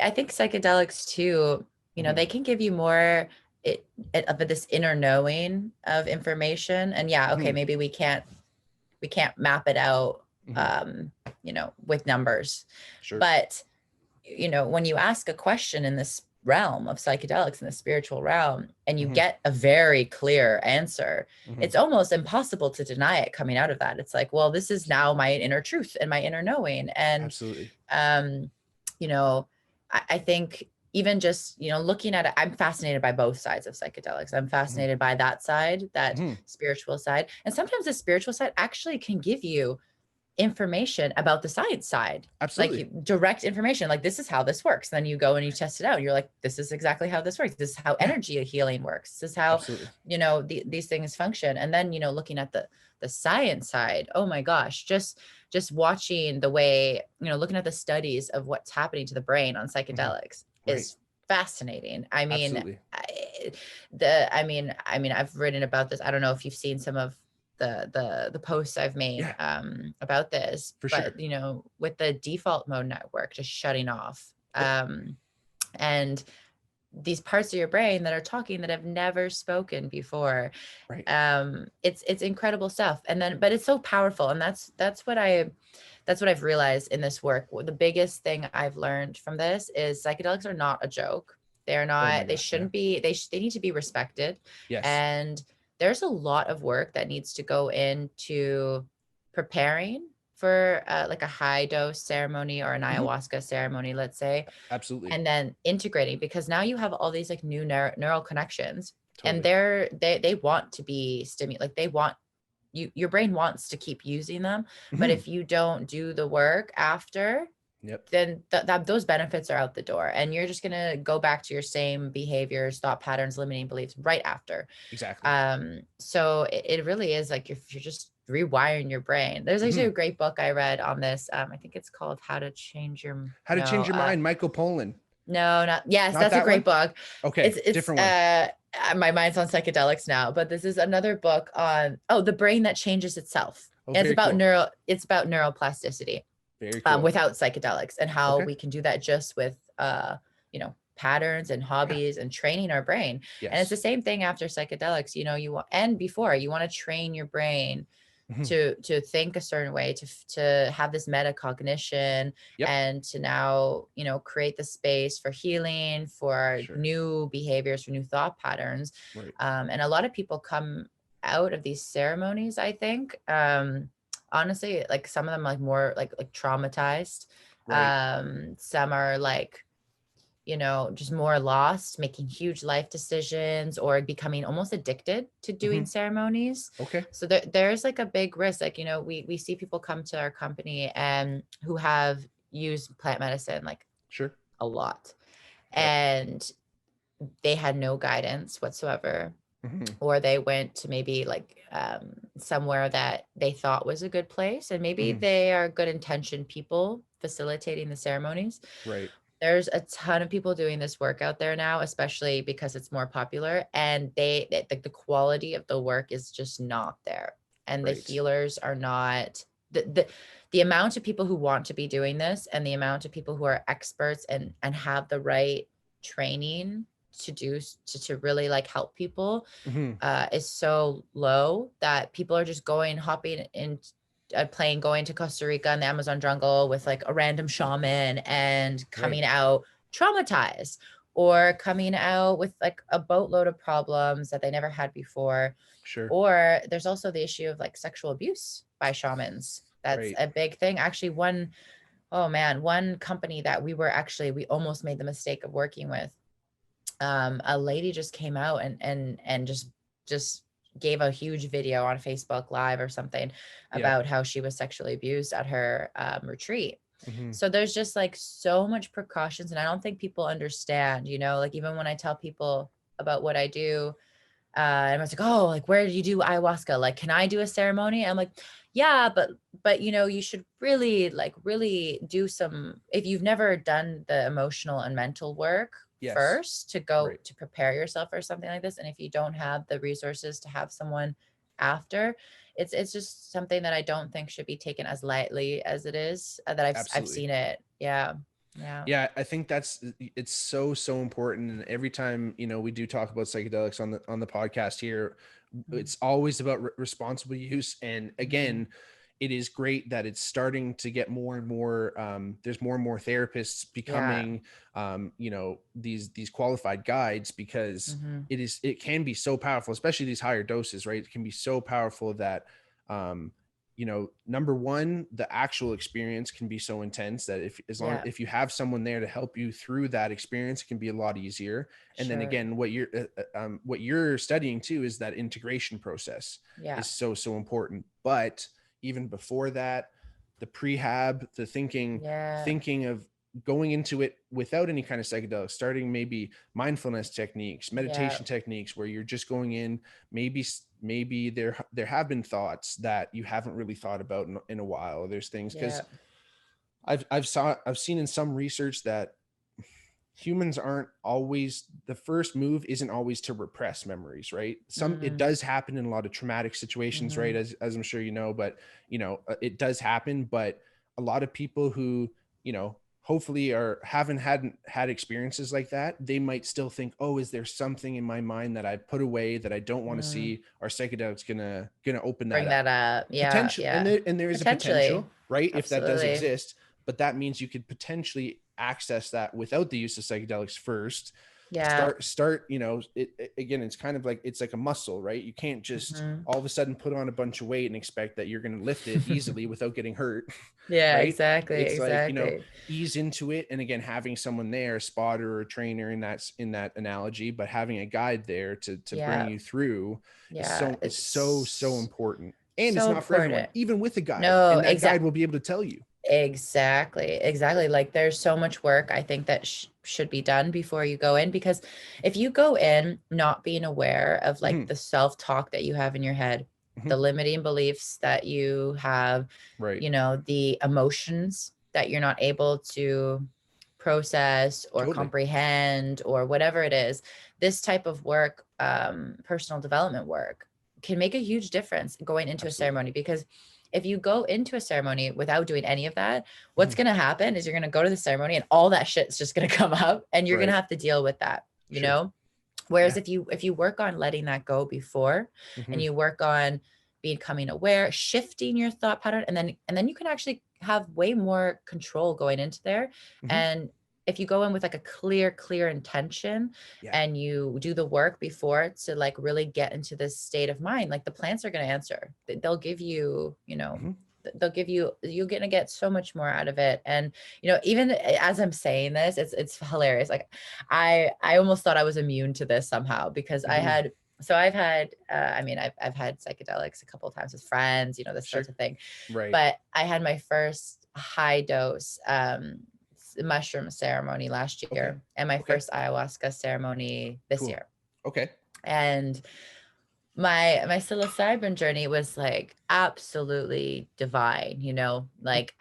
I think psychedelics too, they can give you more of this inner knowing of information. And okay, maybe we can't map it out, with numbers. Sure. But, when you ask a question in this realm of psychedelics, in the spiritual realm, and you get a very clear answer, it's almost impossible to deny it coming out of that. It's like, well, this is now my inner truth and my inner knowing. And absolutely. I think even just, looking at it, I'm fascinated by both sides of psychedelics. I'm fascinated by that side, that spiritual side. And sometimes the spiritual side actually can give you information about the science side. Absolutely. Like direct information, like this is how this works. Then you go and you test it out. You're like, this is exactly how this works. This is how energy healing works. This is how, these things function. And then, looking at the science side, oh my gosh, just watching the way, looking at the studies of what's happening to the brain on psychedelics is fascinating. I mean, I've written about this. I don't know if you've seen some of the posts I've made about this, but with the default mode network just shutting off, and these parts of your brain that are talking that have never spoken before, it's incredible stuff. And then, but it's so powerful, and that's what I've realized in this work. The biggest thing I've learned from this is psychedelics are not a joke. They're not. They shouldn't be. They need to be respected. Yes. And there's a lot of work that needs to go into preparing for like a high dose ceremony or an ayahuasca ceremony, let's say. Absolutely. And then integrating, because now you have all these like new neural connections, and they want to be stimulated. Like they want your brain wants to keep using them. But if you don't do the work after, then those benefits are out the door, and you're just going to go back to your same behaviors, thought patterns, limiting beliefs right after. Exactly. So it really is like you're just rewiring your brain. There's actually a great book I read on this. I think it's called How to Change Your Mind, Michael Pollan. That's a great book. Okay, it's different one. My mind's on psychedelics now, but this is another book on the brain that changes itself. And it's about neuroplasticity. Very cool. Without psychedelics, and how we can do that just with patterns and hobbies and training our brain. And it's the same thing after psychedelics. Before you want to train your brain to think a certain way, to have this metacognition, and to now create the space for healing, for new behaviors, for new thought patterns. And a lot of people come out of these ceremonies, I think, honestly, like some of them like more like traumatized. Some are like, just more lost, making huge life decisions, or becoming almost addicted to doing ceremonies. So there's like a big risk. Like, we see people come to our company and who have used plant medicine, like a lot, and they had no guidance whatsoever. Or they went to maybe like somewhere that they thought was a good place, and maybe they are good intentioned people facilitating the ceremonies. There's a ton of people doing this work out there now, especially because it's more popular, and the quality of the work is just not there, and the healers are not the amount of people who want to be doing this, and the amount of people who are experts and have the right training to really like help people is so low that people are just hopping in a plane, going to Costa Rica in the Amazon jungle with like a random shaman, and coming out traumatized, or coming out with like a boatload of problems that they never had before. Or there's also the issue of like sexual abuse by shamans. That's a big thing. Actually, one company that we almost made the mistake of working with, a lady just came out and just gave a huge video on Facebook Live or something about how she was sexually abused at her retreat. So there's just like so much precautions, and I don't think people understand, like even when I tell people about what I do, and I was like, oh, like, where do you do ayahuasca? Like, can I do a ceremony? I'm like, yeah, but but you should really do some, if you've never done the emotional and mental work Yes. first to go Right. to prepare yourself for something like this. And if you don't have the resources to have someone after, it's just something that I don't think should be taken as lightly as it is, that I've Absolutely. seen it. Yeah. Yeah. Yeah, I think it's so important. And every time, we do talk about psychedelics on the podcast here, it's always about responsible use. And Mm-hmm. again, it is great that it's starting to get more and more. There's more and more therapists Yeah. becoming, these qualified guides, because Mm-hmm. it can be so powerful, especially these higher doses, right? It can be so powerful that, number one, the actual experience can be so intense that Yeah. if you have someone there to help you through that experience, it can be a lot easier. And then Sure. again, what you're studying too is that integration process Yeah. is so important. But even before that, the prehab, the Yeah. thinking of going into it without any kind of psychedelics, starting maybe mindfulness techniques, Yeah. meditation techniques, where you're just going in. Maybe there have been thoughts that you haven't really thought about in a while. There's things, Yeah. because I've seen in some research that humans aren't always, the first move isn't always to repress memories, right? It Mm. does happen in a lot of traumatic situations, right? Mm-hmm. As I'm sure but it does happen. But a lot of people who, hopefully haven't had experiences like that, they might still think, oh, is there something in my mind that I put away that I don't want to Mm. see? Are psychedelics gonna open that Bring up? that up. Yeah. Potential, and Yeah. there is a Potentially. potential, right, if that does Absolutely. exist. But that means you could potentially access that without the use of psychedelics first. Yeah. Start again, it's kind of like, it's like a muscle, right? You can't just Mm-hmm. all of a sudden put on a bunch of weight and expect that you're going to lift it easily without getting hurt. Yeah, Right? exactly. It's like, Exactly. ease into it. And again, having someone there, a spotter or a trainer, in that analogy, but having a guide there to bring Yeah. you through is Yeah. so It's important. And it's so not for everyone, important. even with a guide, No, and that guide will be able to tell you. exactly. Like there's so much work I think that should be done before you go in, because if you go in not being aware of like Hmm. the self-talk that you have in your head, Hmm. the limiting beliefs that you have, Right. the emotions that you're not able to process or Totally. comprehend or whatever it is, this type of work, personal development work, can make a huge difference going into a Absolutely. ceremony. Because if you go into a ceremony without doing any of that, what's Mhm. going to happen is you're going to go to the ceremony and all that shit's just going to come up and you're going to Right. have to deal with that, Sure. Whereas Yeah. if you work on letting that go before, and Hmm. you work on becoming aware, shifting your thought pattern, and then you can actually have way more control going into there. Hmm. And if you go in with like a clear intention, Yeah. and you do the work before to like really get into this state of mind, like the plants are going to answer. They'll give you, Hmm. you're going to get so much more out of it. And even as I'm saying this, it's hilarious. Like I almost thought I was immune to this somehow, because Hmm. I've had I've had psychedelics a couple of times with friends, this Sure. sorts of thing. Right. But I had my first high dose mushroom ceremony last Okay. year, and my Okay. first ayahuasca ceremony this Cool. year. Okay. And my psilocybin journey was like absolutely divine, Mhm. like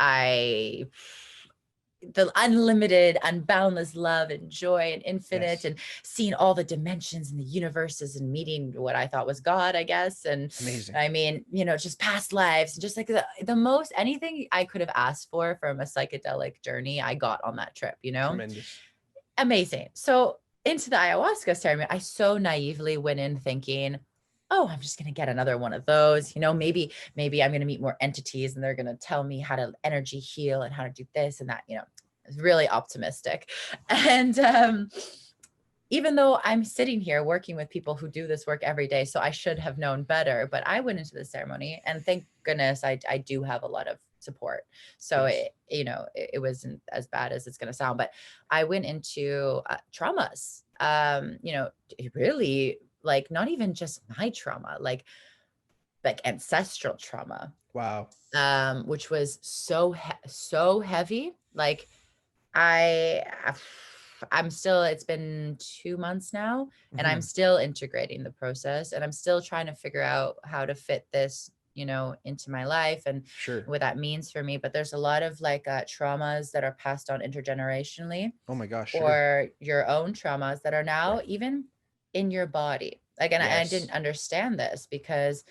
the unlimited, unboundless love and joy and infinite, Yes. and seeing all the dimensions and the universes, and meeting what I thought was God, I guess. And Amazing. I mean, just past lives, and just like the most anything I could have asked for from a psychedelic journey, I got on that trip. Tremendous. Amazing. So into the ayahuasca ceremony, I so naively went in thinking, oh, I'm just going to get another one of those. Maybe I'm going to meet more entities and they're going to tell me how to energy heal and how to do this and that. It's really optimistic. And even though I'm sitting here working with people who do this work every day, so I should have known better, but I went into the ceremony, and thank goodness I do have a lot of support. So Yes. it wasn't as bad as it's going to sound, but I went into traumas, really, like not even just my trauma, like ancestral trauma, Wow. which was so heavy. Like I I'm still, it's been 2 months now, and I'm Hmm. still integrating the process, and I'm still trying to figure out how to fit this you know, into my life and Sure. what that means for me. But there's a lot of like traumas that are passed on intergenerationally, Oh my gosh, sure. or your own traumas that are now Right. even in your body. Like, and I Yes. didn't understand this because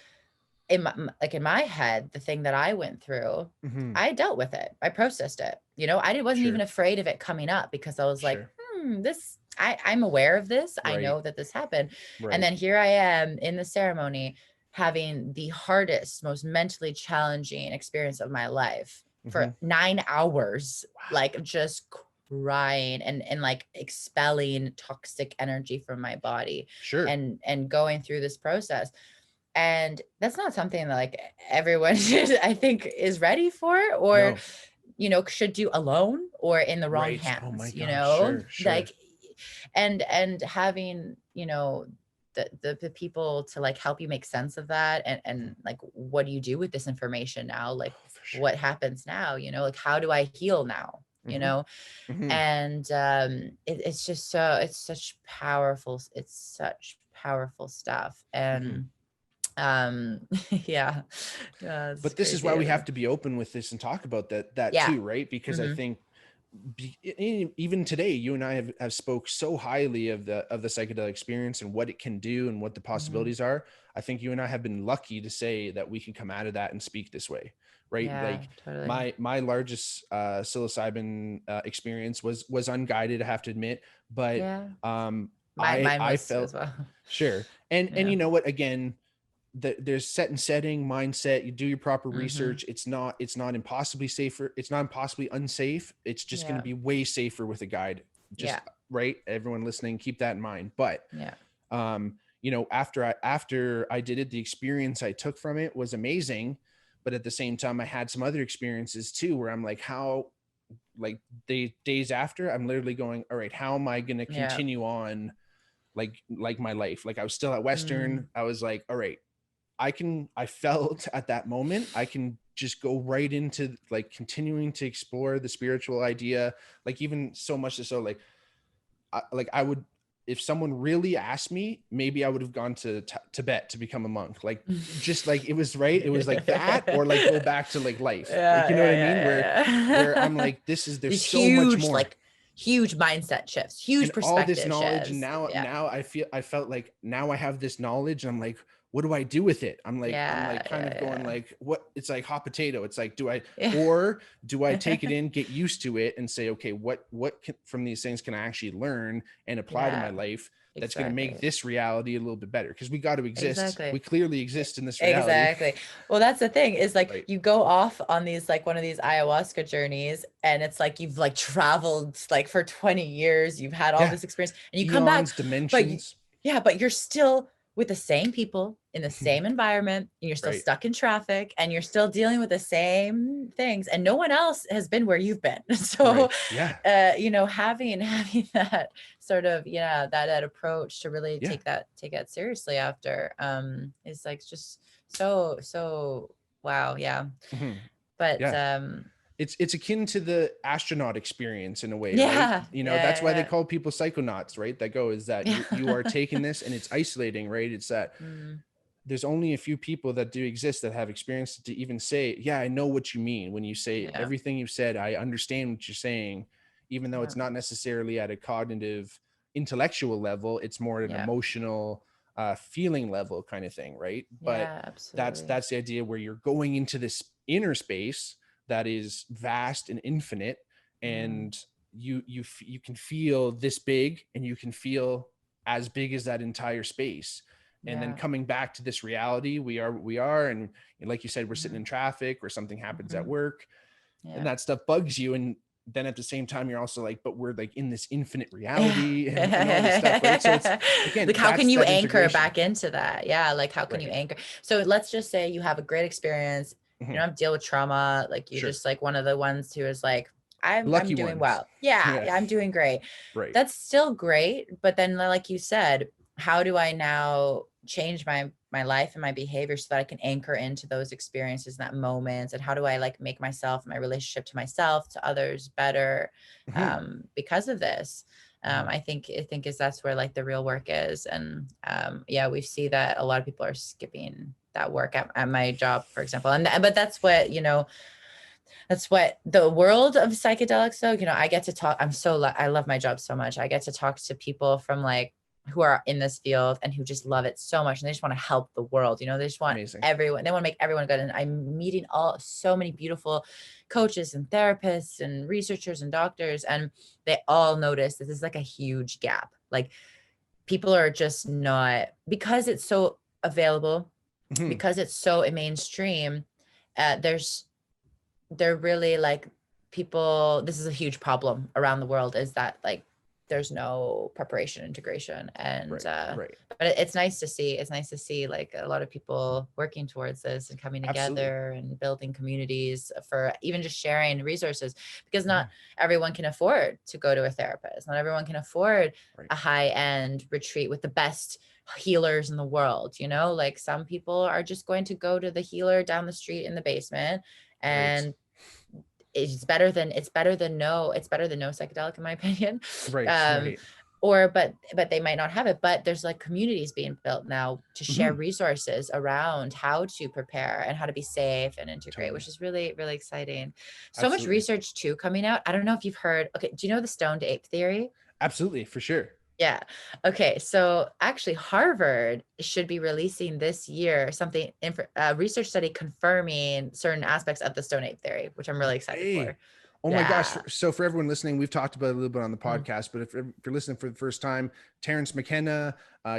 in my, like in my head, the thing that I went through, Mm-hmm. I dealt with it. I processed it. You know, wasn't even Sure. afraid of it coming up because I was like, Sure. this, I'm aware of this. I Right. know that this happened. And Right. then here I am in the ceremony having the hardest, most mentally challenging experience of my life for Mm-hmm. 9 hours, Wow. like just crying and like expelling toxic energy from my body Sure. and going through this process. And that's not something that like everyone should, I think, is ready for, or, No. you know, should do alone or in the wrong Right. Oh my hands, you gosh. know, Sure. Sure. like, and having, you know, the people to like help you make sense of that, and like, what do you do with this information now? Like, Oh, for sure. what happens now? You know, like, how do I heal now? You Mm-hmm. know, Mm-hmm. and it's just it's such powerful stuff. Mm-hmm. And yeah, yeah, it's But this is why crazy. we have to be open with this and talk about that Yeah. too, right? Because I Hmm. think even today, you and I have spoke so highly of the psychedelic experience and what it can do and what the Hmm. possibilities are. I think you and I have been lucky to say that we can come out of that and speak this way, right? Yeah, Like totally. my largest psilocybin experience was unguided, I have to admit, but Yeah, mine I was felt as well. sure. And Yeah. you know what, again, there's set and setting mindset. You do your proper Hmm. research. It's not impossibly safer. It's not impossibly unsafe. It's just going to Yeah. be way safer with a guide. Yeah. Just right. Everyone listening, keep that in mind. But Yeah. you know, after I did it, the experience I took from it was amazing. But at the same time, I had some other experiences too, where I'm like, how, like the days after, I'm literally going, all right, how am I going to Yeah. continue on, like my life? Like I was still at Mm. Western. I was like, all right, I felt at that moment, I can just go right into like continuing to explore the spiritual idea. Like even so much so, I would, if someone really asked me, maybe I would have gone to Tibet to become a monk. Like just like it was right. It was like that, or like go back to like life. Like, Yeah, you know what yeah, I mean? Where yeah, I'm yeah. like, there's These so much huge, more. like, huge mindset shifts, huge And all this perspective knowledge, and shifts. Yeah. now I felt like now I have this knowledge, and I'm like, what do I do with it? I'm Yeah, like kind of going yeah, like, what, it's like hot potato. It's like, yeah. or do I take it Yeah. in, get used to it, and say, okay, what from these things can I actually learn and apply to my Yeah, life that's going to make exactly. this reality a little bit better? Because we got to exist. Exactly. We clearly exist in this reality. Exactly. Well, that's the thing, is like Right. you go off on these, like one of these ayahuasca journeys, and it's like you've like traveled like for 20 years, you've had all Yeah. this experience, and you come back, Eons, but dimensions. yeah, but you're still with the same people in the same environment, and you're still Right. stuck in traffic, and you're still dealing with the same things, and no one else has been where you've been. So, Right. Yeah. you know, having that sort of, yeah, that approach to really Yeah. take that seriously after, is like just so wow. Yeah. Mhm. But Yeah. It's akin to the astronaut experience in a way, right? yeah, You know, that's why they yeah, call people psychonauts, right? That go is that yeah, you are yeah. taking this and it's isolating, right? It's that Mm, there's only a few people that do exist that have experience to even say, yeah, I know what you mean when you say yeah, everything you've said. I understand what you're saying, even though yeah, it's not necessarily at a cognitive, intellectual level. It's more at an yeah, emotional, feeling level kind of thing, right? But yeah, absolutely. that's the idea where you're going into this inner space that is vast and infinite, Mm, and you can feel this big, and you can feel as big as that entire space, and then yeah. coming back to this reality, we are and like you said, we're sitting Mhm, in traffic or something happens at mhm. work, and Yeah. that stuff bugs you, and then at the same time you're also like, but we're like in this infinite Yeah. reality, and all this stuff, right? So it's, Like, again, how can that's you that anchor integration. back into that? Yeah. Like, how can you Right. anchor? So let's just say you have a great experience. You Mhm. don't have to deal with trauma. Like, you're Sure. just like one of the ones who is like, The I'm lucky doing ones. well. Yeah, Yeah. yeah, I'm doing great. Right. That's still great. But then, like you said, how do I now change my life and my behavior so that I can anchor into those experiences and that moments? And how do I like make myself, my relationship to myself, to others better, Mhm. because of this? Mhm. I think is that's where like the real work is. And yeah, we see that a lot of people are skipping that work at my job, for example. But that's what, that's what the world of psychedelics, though, I get to talk. I love my job so much. I get to talk to people from like who are in this field and who just love it so much. And they just want to help the world. They just want everyone, they want to make everyone good. And I'm meeting so many beautiful coaches and therapists and researchers and doctors. And they all notice this is like a huge gap. Like people are just not, because it's so available, because it's so mainstream, they're really like people, this is a huge problem around the world, is that like there's no preparation integration. And but it's nice to see like a lot of people working towards this and coming together and building communities for even just sharing resources, because not everyone can afford to go to a therapist, not everyone can afford a high-end retreat with the best healers in the world. Like some people are just going to go to the healer down the street in the basement, and it's better than no psychedelic, in my opinion. But they might not have it, but there's like communities being built now to share resources around how to prepare and how to be safe and integrate, which is really, really exciting. So much research too coming out. I don't know if you've heard, do you know the stoned ape theory? Absolutely, for sure. Yeah. Okay. So actually Harvard should be releasing this year a research study confirming certain aspects of the stoned ape theory, which I'm really excited for. Oh my gosh. So for everyone listening, we've talked about it a little bit on the podcast, but if you're listening for the first time, Terence McKenna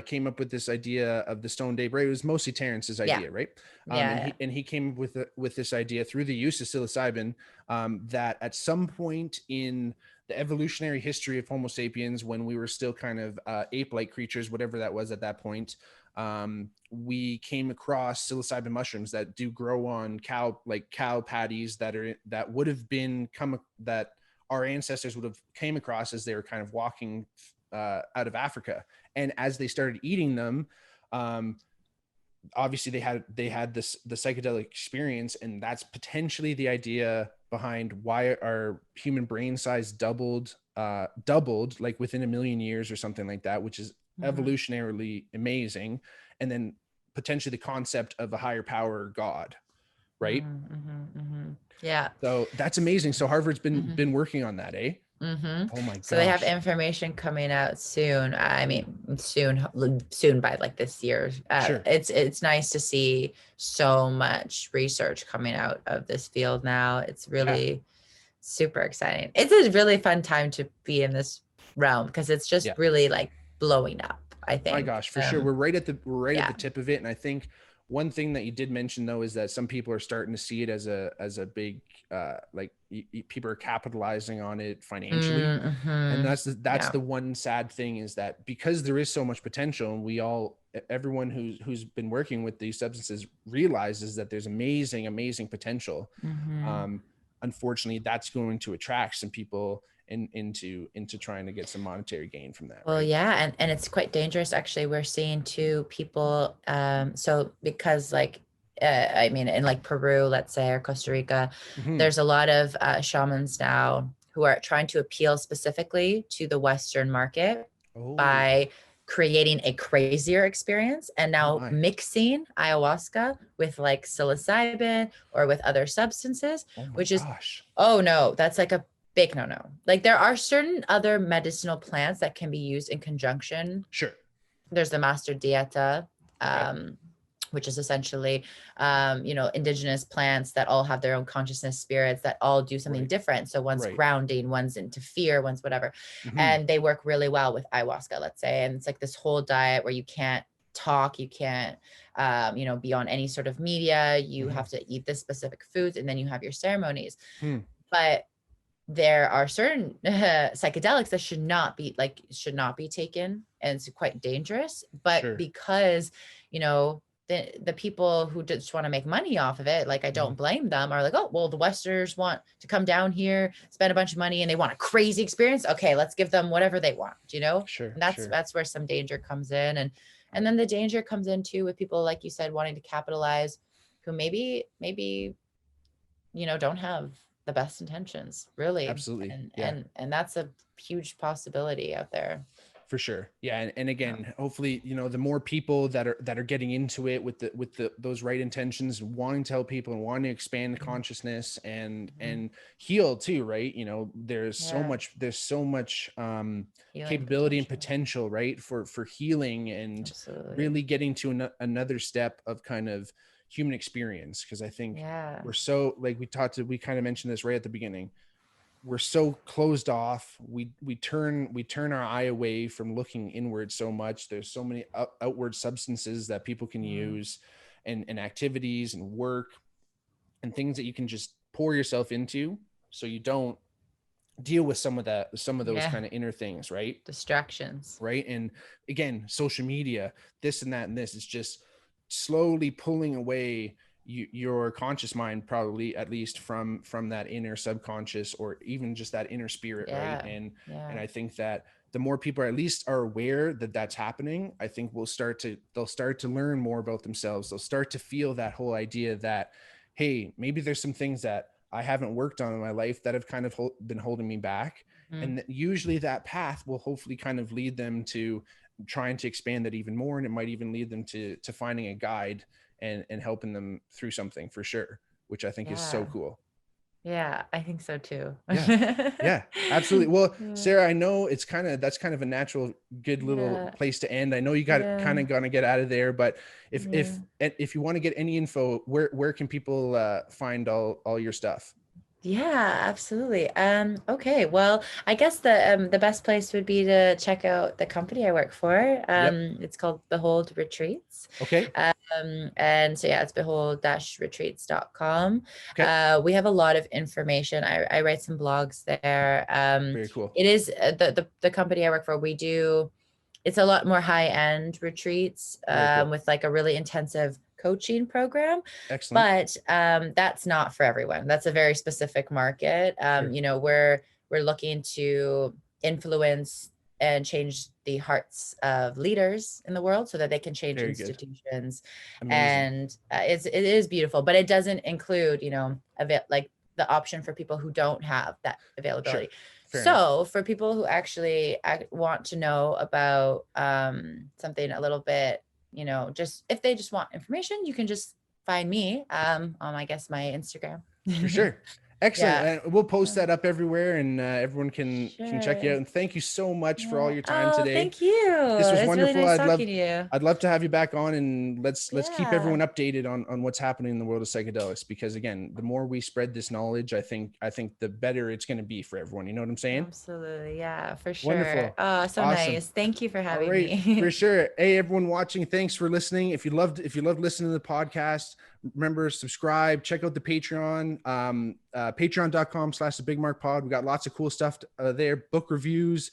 came up with this idea of the stoned ape, right? It was mostly Terence's idea, right? And he came up with this idea through the use of psilocybin, that at some point in the evolutionary history of Homo sapiens, when we were still kind of ape-like creatures, whatever that was at that point, we came across psilocybin mushrooms that do grow on cow patties that would have been that our ancestors would have came across as they were kind of walking out of Africa. And as they started eating them, obviously they had the psychedelic experience, and that's potentially the idea behind why our human brain size doubled like within 1 million years or something like that, which is evolutionarily amazing. And then potentially the concept of a higher power, God, right? Yeah. So that's amazing. So Harvard's been working on that, eh? Oh my gosh. So they have information coming out soon. I mean, soon by like this year. It's nice to see so much research coming out of this field now. It's really super exciting. It's a really fun time to be in this realm, because it's just really like blowing up, I think. My gosh, for sure. We're right at the tip of it. And I think one thing that you did mention, though, is that some people are starting to see it as a big, people are capitalizing on it financially. And that's the one sad thing, is that because there is so much potential, and everyone who's been working with these substances realizes that there's amazing potential. Unfortunately, that's going to attract some people into trying to get some monetary gain from that. Well, right? And it's quite dangerous, actually. We're seeing too people, so because like I mean, in like Peru, let's say, or Costa Rica, there's a lot of shamans now who are trying to appeal specifically to the Western market by creating a crazier experience, and now mixing ayahuasca with like psilocybin or with other substances, which is, no, that's like a big no. Like there are certain other medicinal plants that can be used in conjunction. Sure. There's the Master Dieta, which is essentially, indigenous plants that all have their own consciousness, spirits that all do something different. So one's grounding, one's into fear, one's whatever. And they work really well with ayahuasca, let's say. And it's like this whole diet where you can't talk, you can't, be on any sort of media. You have to eat this specific foods, and then you have your ceremonies. But there are certain psychedelics that should not be taken, and it's quite dangerous. But because, the people who just want to make money off of it, like I don't blame them, are like, oh, well, the Westerners want to come down here, spend a bunch of money, and they want a crazy experience. Okay, let's give them whatever they want, And that's where some danger comes in. And then the danger comes in too with people, like you said, wanting to capitalize, who maybe, don't have the best intentions, really. Absolutely. And that's a huge possibility out there. For sure. Yeah. And again, hopefully, you know, the more people that are getting into it with those right intentions, wanting to help people and wanting to expand consciousness and heal too, right? You know, there's so much Healing capability and potential. potential, right? For healing and Absolutely. really getting to another step of kind of human experience. Cause I think we're so, like we kind of mentioned this right at the beginning, we're so closed off. We turn our eye away from looking inward so much. There's so many outward substances that people can use, and activities and work and things that you can just pour yourself into, so you don't deal with some of those kind of inner things, right? Distractions. Right. And again, social media, this and that and this is just slowly pulling away your conscious mind, probably at least from that inner subconscious, or even just that inner spirit, right? And I think that the more people at least are aware that that's happening, I think they'll start to learn more about themselves. They'll start to feel that whole idea that, hey, maybe there's some things that I haven't worked on in my life that have kind of been holding me back. And usually that path will hopefully kind of lead them to trying to expand that even more. And it might even lead them to finding a guide and helping them through something, for sure, which I think is so cool. Yeah, I think so too. Yeah, absolutely. Well, Sarah, I know that's kind of a natural, good little place to end. I know you got kind of gonna get out of there, but if you want to get any info, where can people find all your stuff? Yeah, absolutely. Okay. Well, I guess the best place would be to check out the company I work for. It's called Behold Retreats. Okay. And so yeah, it's behold-retreats.com. Okay. We have a lot of information. I write some blogs there. Very cool. It is the company I work for. It's a lot more high-end retreats with like a really intensive coaching program. Excellent. But that's not for everyone. That's a very specific market. You know, we're looking to influence and change the hearts of leaders in the world so that they can change institutions. And it is beautiful, but it doesn't include, you know, like the option for people who don't have that availability. So for people who actually want to know about something a little bit, you know, just if they just want information, you can just find me on, I guess, my Instagram. For sure. Excellent. And we'll post that up everywhere, and everyone can check you out. And thank you so much for all your time today. Thank you. This was wonderful. Really nice talking to you. I'd love to have you back on, and let's keep everyone updated on what's happening in the world of psychedelics, because again, the more we spread this knowledge, I think the better it's going to be for everyone. You know what I'm saying? Absolutely. Yeah, for sure. Wonderful. Oh, so awesome. Nice. Thank you for having me. For sure. Hey, everyone watching, thanks for listening. If you loved listening to the podcast, remember, subscribe, check out the Patreon, patreon.com/thebigmarkpod. We got lots of cool stuff there, book reviews,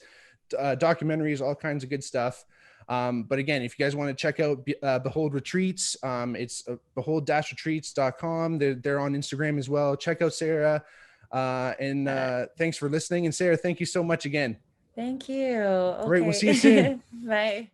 documentaries, all kinds of good stuff. But again, if you guys want to check out Behold Retreats, it's behold-retreats.com. They're on Instagram as well. Check out Sarah. Thanks for listening. And Sarah, thank you so much again. Thank you. Okay. All right, we'll see you soon. Bye.